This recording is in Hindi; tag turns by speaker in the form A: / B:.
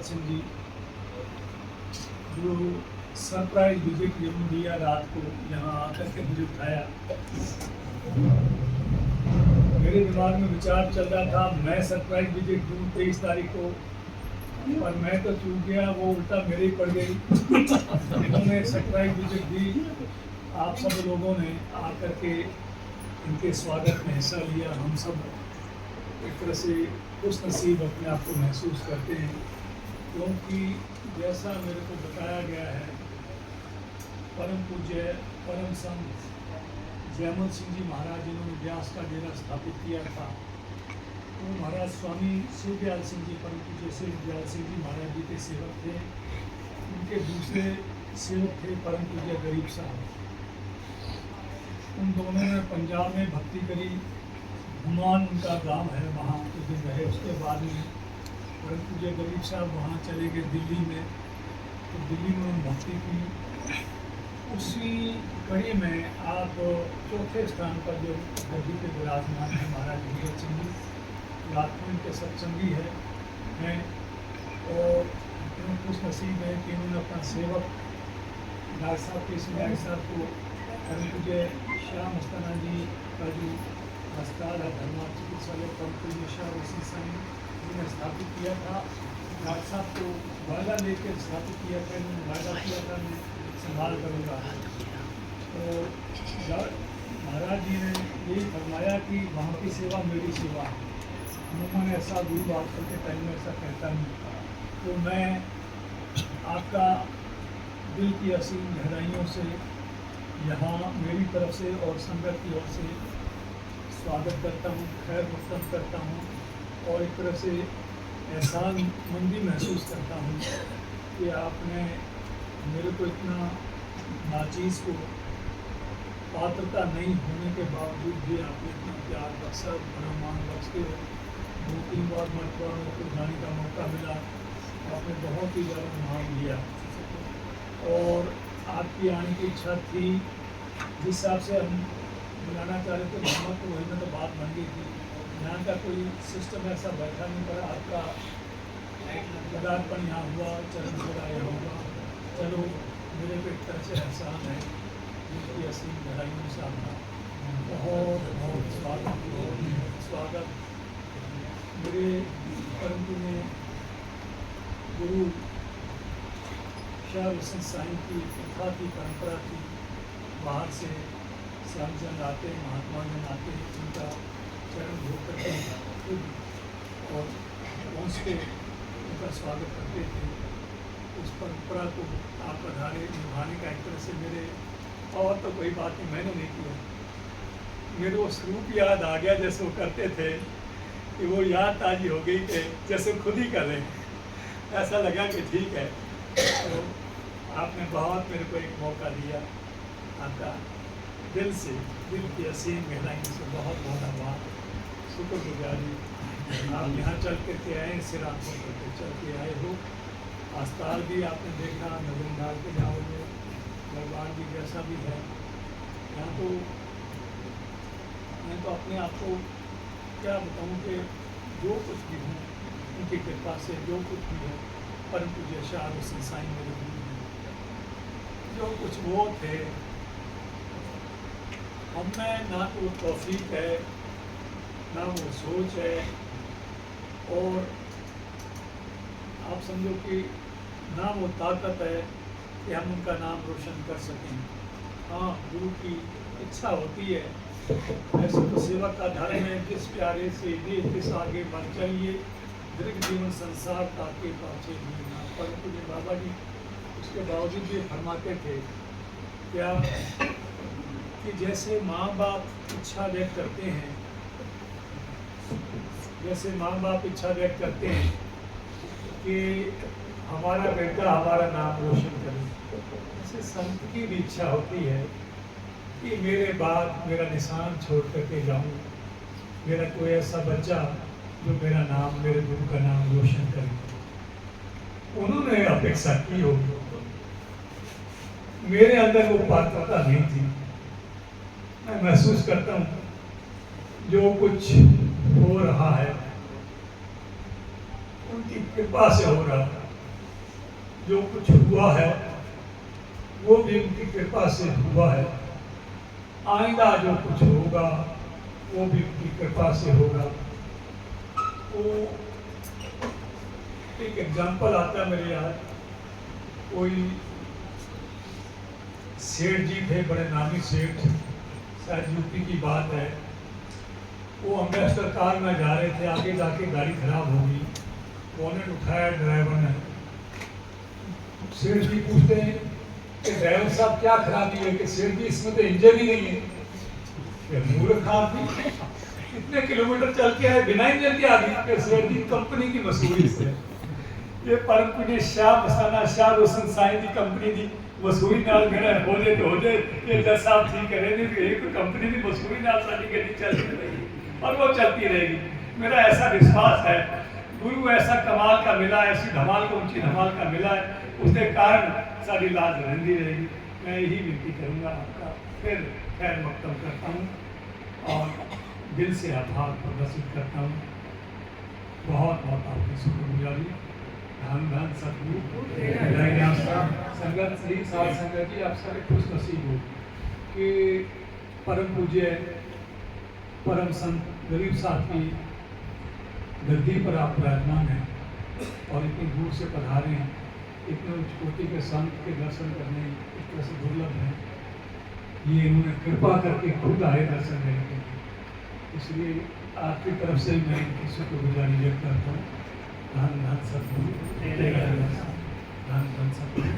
A: सिंह जी जो सरप्राइज विजिट दिया रात को यहाँ आकर के मुझे उठाया। मेरे दिमाग में विचार चल रहा था मैं सरप्राइज विजिट दूँ 23 तारीख को, पर मैं तो चूक गया, वो उल्टा मेरे ही पड़ गई। उन्होंने सरप्राइज विजिट दी, आप सब लोगों ने आकर के इनके स्वागत में हिस्सा लिया। हम सब एक तरह से खुश नसीब अपने आप को महसूस करते हैं, क्योंकि जैसा मेरे को बताया गया है, परम पूज्य परम संत जयमल सिंह जी महाराज जिन्होंने व्यास का डेरा स्थापित किया था, वो महाराज स्वामी शिवदयाल सिंह जी, परम पूज्य शिवदयाल सिंह जी महाराज जी के सेवक थे। उनके दूसरे सेवक थे परम पूज्य गरीब साहब। उन दोनों ने पंजाब में भक्ति करी, हुमान उनका गांव है, वहाँ कुछ दिन रहे। उसके बाद में परम पूज्य गरीब साहब वहाँ चले गए दिल्ली में, तो दिल्ली में उन्होंने भक्ति की। उसी कड़ी में आप चौथे स्थान पर जो गद्दी पे विराजमान है महाराज भगत सिंह जी, लाखों के सत्संगी हैं और खुश नसीब है कि उन्होंने अपना सेवक डॉक्टर साहब के सिंह साहब को परम पूज्य श्याम मस्ताना जी का जो अस्पताल है धर्मा चिकित्सालय परम पूज्य श्याम जी ने स्थापित किया था। डॉक्टर साहब को वायदा लेकर स्थापित किया था, इन्होंने वायदा किया था मैं संभाल करूँगा। तो महाराज जी ने यही फरमाया कि वहाँ की सेवा मेरी सेवा है। उन्होंने ऐसा गुरु आजकल के टाइम में ऐसा कहता नहीं। तो मैं आपका दिल की असीम गहराइयों से यहाँ मेरी तरफ से और संगत की ओर से स्वागत करता हूँ, खैर मकदम करता हूँ और एक तरह से एहसान मंदी महसूस करता हूँ कि आपने मेरे को इतना नाचीज़ को पात्रता नहीं होने के बावजूद भी आपने इतना प्यार बख्शा, बड़ा मान बख्श के 2-3 बार मरतबा को जाने का मौका मिला। आपने बहुत ही ज़्यादा मान लिया और आपकी आने की इच्छा थी। जिस हिसाब से हम बुलाना चाह रहे थे मोहम्मद, तो वही में तो बात बन गई थी। यहाँ का कोई सिस्टम ऐसा बैठा नहीं, पर आपका पदार्पण यहाँ हुआ, चरण छोड़ा यहाँ हुआ। चलो मेरे को एक तरह से एहसान है जिसकी असीम गहराइयों से आपका बहुत बहुत स्वागत। मेरे परम पूज्य गुरु श्याम साईं की प्रथा की परंपरा थी, बाहर से श्याम जन आते, महात्मा जन आते, उनका चरण धो करके खुद और पहुँच के उनका स्वागत करते थे। उस परंपरा को आप आधारे निभाने का एक तरह से मेरे और तो कोई बात नहीं मैंने नहीं किया, मेरे वो स्वरूप याद आ गया जैसे वो करते थे कि वो याद ताजी हो गई कि जैसे खुद ही कर रहे हैं। ऐसा लगा कि ठीक है। तो आपने बहुत मेरे को एक मौका दिया, आपका दिल से, दिल की असीम गहराइयों से बहुत बहुत आभार, शुक्रगुजारी। आप यहाँ चल करके आए, सिर आंखों करके चल के आए हो। अस्पताल भी आपने देखा, नजर डाल के जाओगे, दरबार भी जैसा भी है। यहाँ तो मैं तो अपने आप को क्या बताऊँ कि जो कुछ भी हूँ उनकी कृपा से, जो कुछ भी है परम पूज्य श्याम साईं मेरे गुरु हैं। जो कुछ वो थे हमें ना तो तौफीक है, ना वो सोच है, और आप समझो कि ना वो ताकत है कि हम उनका नाम रोशन कर सकें। हाँ, गुरु की इच्छा होती है। ऐसे तो सेवक का धर्म है, जिस प्यारे से जिस आगे बढ़ चलिए, दीर्घ जीवन संसार ताके पाछे जीना। परम पूज्य बाबा जी उसके बावजूद भी फरमाते थे क्या कि जैसे माँ बाप इच्छा व्यक्त करते हैं, जैसे माँ बाप इच्छा व्यक्त करते हैं कि हमारा बेटा हमारा नाम रोशन करे, ऐसे संत की भी इच्छा होती है कि मेरे बाद मेरा निशान छोड़ करके जाऊँ, मेरा कोई ऐसा बच्चा जो मेरा नाम, मेरे गुरु का नाम रोशन करे। उन्होंने अपेक्षा की होगी, मेरे अंदर वो पात्रता नहीं थी। मैं महसूस करता हूँ जो कुछ हो रहा है उनकी कृपा से हो रहा है। जो कुछ हुआ है वो भी उनकी कृपा से हुआ है, आइंदा जो कुछ होगा वो भी उनकी कृपा से होगा। वो एक एग्जाम्पल आता है मेरे याद, कोई सेठ जी थे, बड़े नामी सेठ, शायद यूपी की बात है। वो अम्बेसडर कार में जा रहे थे, आगे जाके गाड़ी खराब हो गई, बोनेट उठाया ड्राइवर ने। सेठ जी पूछते हैं कि ड्राइवर साहब क्या खराबी है? कि सेठ जी इसमें तो इंजन ही नहीं है। मूर्ख आदमी, कितने किलोमीटर चल के आए बिना इंजन के? आगे सेठ जी कंपनी की मसूरी से, ये परम पुण्य शाह मसाना शाह रोशन साईं की कंपनी की मसूरी नाल मेरा हो जाए तो हो जाए, ये जज साहब ठीक करे नहीं तो एक कंपनी की मसूरी नाल साडी गड्डी चलती रहेगी और वो चलती रहेगी। मेरा ऐसा विश्वास है, गुरु ऐसा कमाल का मिला, ऐसी धमाल को ऊंची धमाल का मिला है, उसके कारण सारी लाज रहती रहेगी। मैं यही विनती करूँगा आपका, फिर खैर मकदम करता हूँ और दिल से आभार प्रदर्शित करता हूँ। बहुत बहुत आपकी शुक्रगुजारी। धन धन सतगुरु संगत श्री साध संगत जी, आप सारे खुश नसीब हो कि परम पूज्य परम संत गरीब साहब की गद्दी पर आप विराजमान हैं और इतनी दूर से पधारे हैं। इतने उच्च कोटि के संत के दर्शन करने एक तरह से दुर्लभ है। ये इन्होंने कृपा करके खुद आए दर्शन देने के लिए, इसलिए आपकी तरफ से मैं इनकी शुक्रगुजारी व्यक्त करता हूँ। धन धन सतगुरु, धन धन सतगुरु।